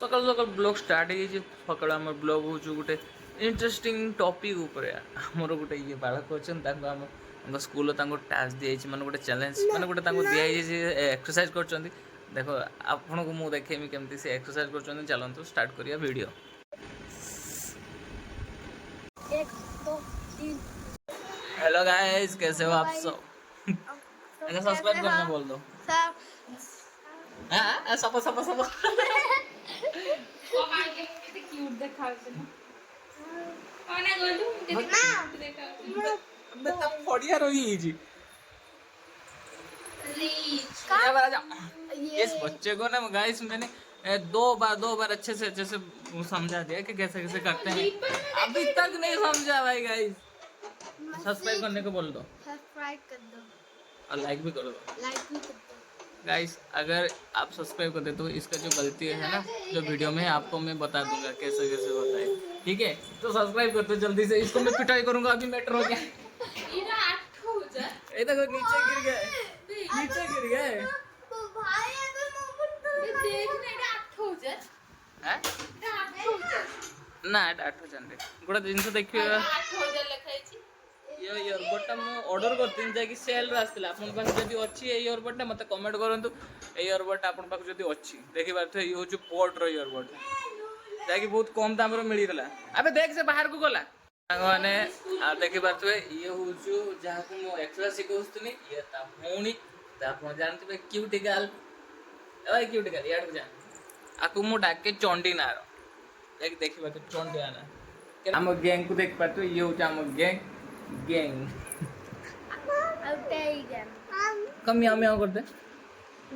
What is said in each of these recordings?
सकाल सकाल blog start है सकाल आम ब्लॉग हूँ गोटे इंटरेस्टिंग टॉपिक उपर आमर गोटे ये बालक अच्छा स्कूल टास्क दी मैंने गोटे चैलेंज मैंने गोटे दिखाई एक्सरसाइज कर देख आपन को मुझे देखेमी केमती से एक्सरसाइज कर चलतु स्टार्ट करिया वीडियो। हेलो गाइस, कैसे हो आप सब? अच्छा सब्सक्राइब करना बोल दो। हां सपा सपा सपा क्यूट देखाउछ ना ओने गोलू देखा फड़िया रही जी इस बच्चे को ना गाइस मैंने दो बार अच्छे से समझा दिया कि कैसे कैसे करते हैं, अभी तक नहीं समझा भाई। गाइस सब्सक्राइब करने को बोल दो, सब्सक्राइब कर दो और लाइक भी कर दो। गाइस अगर आप सब्सक्राइब कर दे तो इसका जो गलती है ना जो वीडियो में आपको मैं बता दूंगा कैसे कैसे होता है, ठीक है? तो सब्सक्राइब कर दो जल्दी से, इसको मैं पिटाई करूंगा अभी। मैटर हो गया ये देखो नीचे गिर गए, नीचे गिर गए ना 8,000 गोटे जिनस देखिए ये इयरबडटा मु ऑर्डर करथिन जाकी सेल रे आस्तिला आपन पास जदी अछि ए इयरबडटा मते कमेंट करंतु। ए इयरबडटा आपन पास जदी अछि देखि बारथे यो जो पोर्ट रो इयरबड जाकी बहुत कम दाम रो मिली गला। अबे देख से बाहर को गला माने आ देखि बारथे ये हो जो जहा को मो एक्स्ट्रा सिकोस्तनी ये ता होनी ता आपन जानते क्यूट गर्ल ओए क्यूट गर्ल याड जा आकु मु डाके चंडी नारो एक देखि बात चंडी आना हम गैंग को देख पाते ये हो हम गैंग कम याव याव कर दे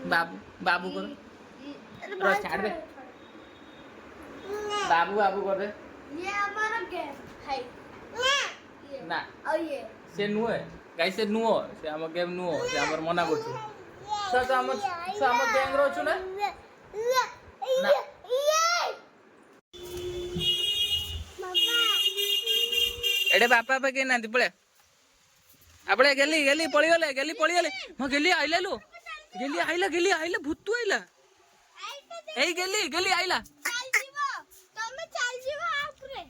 बाबू बाबू कर छाड़ दे बाबू बाबू कर दे ये हमारा गेम है ना और ये से नुए गाइस से नुओ से हम गेम नुओ से हमर मना करछु सच हम गैंग रो छु ना ना एडे बापा पे के नांदी पळे आपळे गेली गेली पळी गले म गेली आइला लो गेली आइला भूतू आइला एई गेली आइला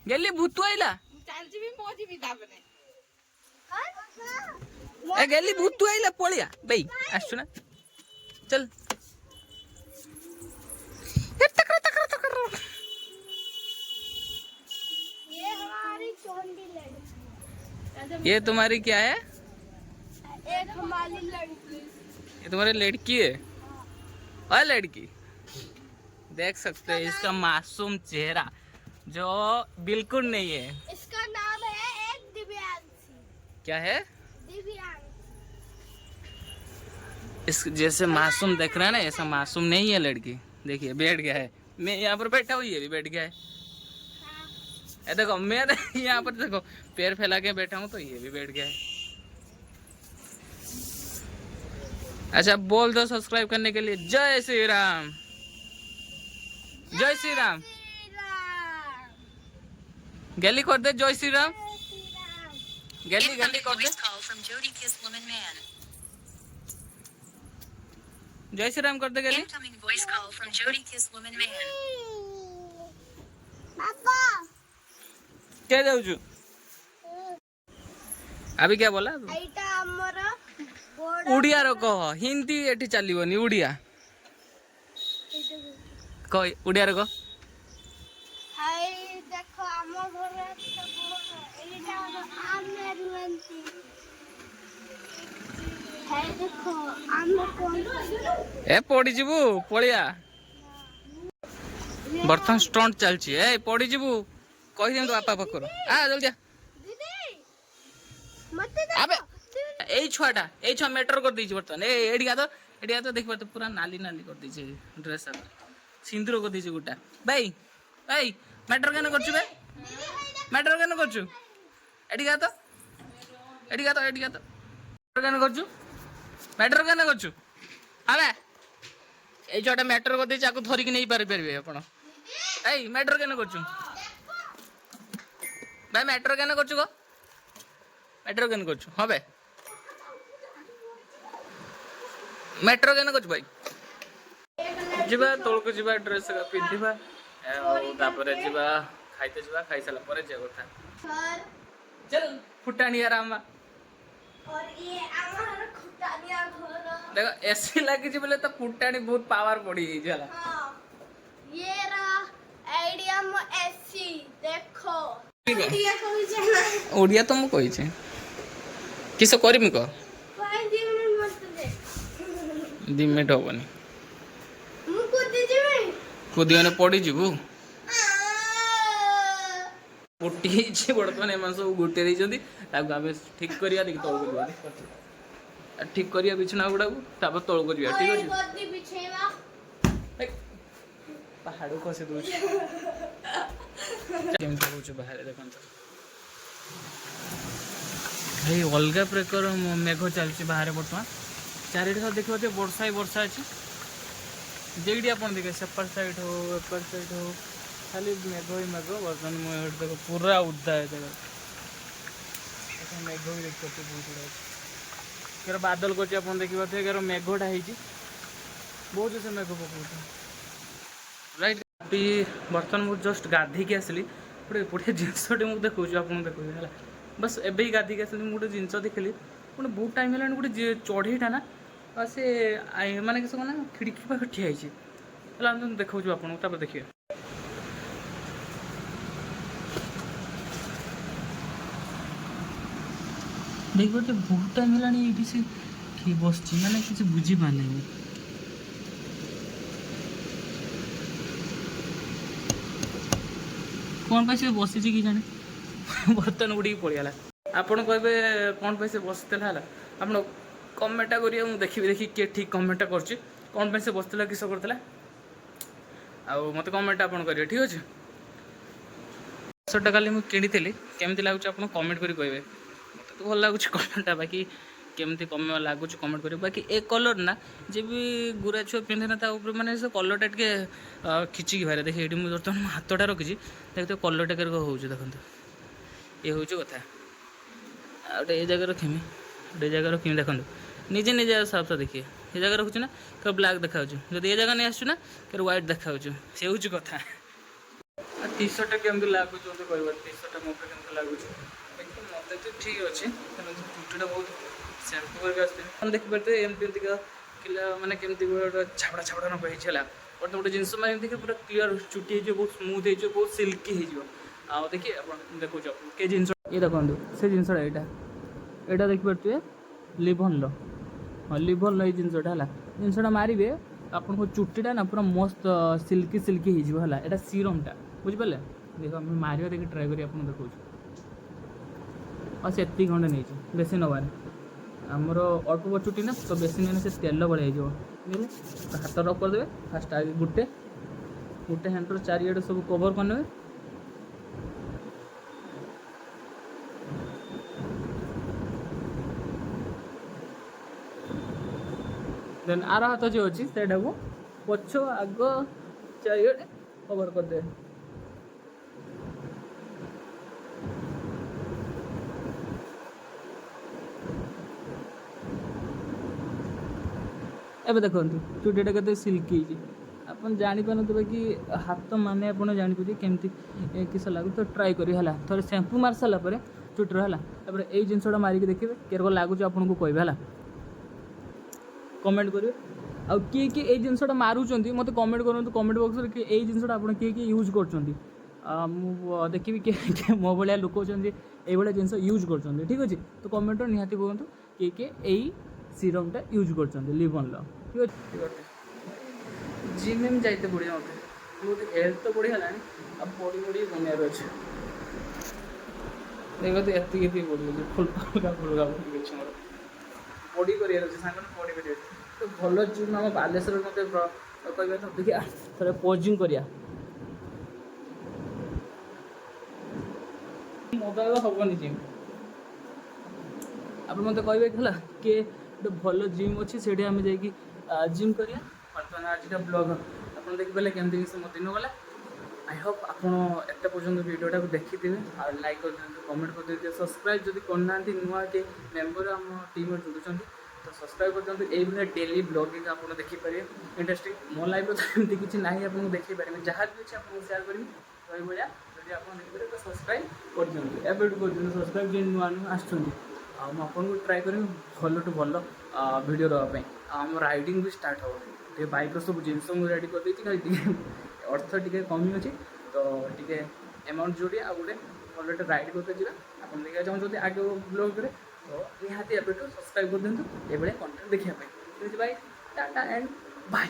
गेली भूतू आइला ए गेली भूतू आइला पळिया बई आसु ना चल तकर ये हमारी चोंडी लड़की, ये तुम्हारी क्या है? एक हमारी लड़की, ये तुम्हारी लड़की है और लड़की देख सकते हैं इसका मासूम चेहरा जो बिल्कुल नहीं है। इसका नाम है एक दिव्यांशी। क्या है? दिव्यांशी। इस जैसे मासूम देख रहा है ना ऐसा मासूम नहीं है लड़की। देखिए बैठ गया है, मैं यहाँ पर बैठा हूँ ये भी बैठ गया है। ए देखो मैं यहाँ पर देखो पैर फैला के बैठा हूँ तो ये भी बैठ गया है। अच्छा बोल दो सब्सक्राइब करने के लिए जय श्री राम, जय श्री राम। गली कर दे जय श्री राम, गली कर दे जय श्री राम कर दे गली। क्या जाऊ छु अभी क्या बोला? उड़िया रो कह, हिंदी एठी चलीबनी उड़िया कह, उड़िया रो कह। हाय देखो हम घर एटा आमे रुंती हाय देखो आमे कोन ए पड़ी जीवु पळिया बर्तन स्टंट चलची ए पड़ी जीवु कहि देन तो बापा पकरो आ जल्दी आ दीदी मते अबे एई छुआ मैटर कर दीची बर्तन ए एडिया तो देख तो पूरा नाली नाली कर दीची ड्रेस सब सिंदूर कर दीची गुटा भाई भाई मैटर केन करछु बे मैटर केन करछु एडिया तो केन करछु मैटर केन करछु अबे एई छुआटा मैटर कर दीची आको धरि कि नहीं पार परबे आपण एई मैटर केन करछु भाई मैटर केन करछु गो मैटर केन करछु हां बे मैटर केन करछु भाई जीवा तोल को जीवा ड्रेस का पिंधिबा तापर जीवा खाइते जीवा खाई सारा पर जे कथा घर चल फुटानी आराम और ये हमारा खुटानिया घर। देखो एसी लगी बोले तो फुटानी बहुत पावर पड़ी जाला। हाँ ये रहा आइडिया में एसी देखो। आइडिया को भी जाना ओडिया तो मु कहि छै किस करमी को 5 मिनट मत दे 2 मिनट होबनी मु को दे जेबे कुदियोने पड़ी जीवु पुटी छै बर्तमान एमान सब गुटे दै जंदी ताको आबे ठीक करिया देखि तळ करिया ठीक करिया बिछना गुडा तापर तळ करिया ठीक अछि गद्दी बिछेवा पहाड़ को से दूर केम होछ बाहर देखन तो भाई अलगा प्रकार मेघ चलछि बाहर बर्तमान चारिटा देखिबो ते वर्षा ही वर्षा अछि जेडी अपन देखे सेपर साइड हो एपर साइड हो खाली मेघ ही मेघ बर्तमान मैं देखो पूरा उद्दा है देखो मेघ भी देखते बहुत गुड़ा केर बादल को अपन देखिबो ते केर मेघटा ହେଇछि बहुत से मेघ पकौछ राइट अभी बर्तमान मुझे जस्ट गाधी के आसली गोटे बढ़िया जिनसटे मुझे देखो आपको देखो है बस एवं ही गाधी के आसली गोटे जिनस देखली गोटे बहुत टाइम है गोटे चढ़ईटा ना से माने किस ना खिड़की पाखे ठिया है देखा आपको देखिए देखिए बहुत टाइम है ये से बस मैंने किसी बुझी पाने कौन पैसे बसी कि जाने बर्तन उड़ी पड़गला आपड़ कहे कौन पैसे बसला आप कमेंटा करिए मुझे देखी देखी किए ठीक कमेंटा कर कौन पैसे बसला किस करता मत कमेंट आप करेंगे ठीक अच्छे शर्टा काली मुझे किनी केमती लगुच आप कमेंट करें मत तो भल लगुच कमेंटा बाकी केमती कमे लगुच कमेंट करें बाकी ए कलर ना जे भी गुरा छुआ पिंधे ना मैंने से कलरटा टे खिचिकी बाहर देखिए ये मुझे बर्तमान हाथटा रखी देखते कलरटा के हो देखते ये हूँ कथा आउटे ये जगह रखी गोटे जगह रखी देखो निजे निजे साफ साफ देखिए ये जगह रखुच ना क्या ब्लाक देखा जब ये जगह नहीं आसुना क्या व्हाइट देखा से हूँ कथा टी सर्टा केमती लगुच मत कह टी सर्टा मो के लगुच मत तो ठीक अच्छे चुटीटा बहुत शैम्पू करके आसते देखिपारे एमती किला मैंने केमती गोटे छापड़ा छापड़ा न कही बट गोटे जिनस मैंने पूरा क्लीयर चुटी हो बहुत स्मूथ हो बहुत सिल्की हो देखिए आप देखो के जिन ये देखो से जिनसा यहाँ देखिपे लिभन लो हाँ लिभन लो ये जिनसा है जिनसा मारे आपको चुटीटा ना पूरा मस्त सिल्की सिल्की है यहाँ सीरमटा बुझिपारे देख आम मार देखिए ट्राए कर देखो और से खंडे नहीं बेसी नबार आमर अल्प चुटी ना तो बेसी नहीं से तेल भाई हो हाथ रफ करदे फास्ट आगे गोटे गोटे हैंडर चारिआडे सब कवर करने देन आर हाथ जो अच्छी से पछ आग चारिआडे कवर करदे एबे देखो चुटीटा के सिल्की आप जापारे कि हाथ माने आप जापारे केमती किस लगुच तो ट्राए करें थोड़े शैम्पू मार सारापर चुटीर है ये जिनसा मारिक देखिए केरक लगुच आपको कह कमेंट करेंगे आ किए किए ये जिनसा मारुंच मत कमेंट करूँ कमेंट बॉक्स में ये जिनसा आप किए किए यूज कर देखी किए मो भाया लोक ये जिन यूज कर ठीक अच्छे तो कमेंट निहाती कहतु किए किए यही सीरमटा यूज कर लिभन लो ठीक अच्छे जिम एम जाते बढ़िया मत हेल्थ तो बढ़िया है बॉडी बॉडी बनार अच्छे देखो तो ये बढ़ी फुलका फुलका मोर बॉडी कर बॉडी कर तो भल जिम आम बालेश्वर मत कह देखिए थोड़े पोजिंग करिया मोबाइल हेनी जिम आप मत कहे कि गोटे भल जिम अच्छी से आम जा जिम करिया बर्तमान आज का ब्लॉग आप देखिए केमती मो दिन गला आई होप आपत पर्यटन वीडियोटा देखी और लाइक कर दिखाँ कमेंट कर दिखाँ सब्सक्राइब जब करना नुआ के मेम्बर आम टीम जुड़ुं तो सब्सक्राइब कर दिखाँ ये डेली ब्लॉगिंग आप देखिपारे इंटरेस्टिंग मो लाइफ तो एमती किसी ना आपको देखिपारे जहाँ भी अच्छे आपको सेयार करी तो ये भाया जब आप देखिए तो सब्सक्राइब कर दिखाँ एवं कर दिखाँ सब्सक्राइब जो नुआ नुआ आपको ट्राए करी भल टू भल वीडियो देवाई आम राइडिंग भी स्टार्ट हो टे बाइक सब जिन मुझे रेडी कर देती खाली अर्थ टी कमी अच्छे तो टी एमाउंट जोड़ी आ गए भल राइड करते जावा आप देखा चाहते आगे ब्लॉग तो निहाती एवं सब्सक्राइब कर दिखाँ ये कंटेंट देखा बाय टाटा एंड बाय।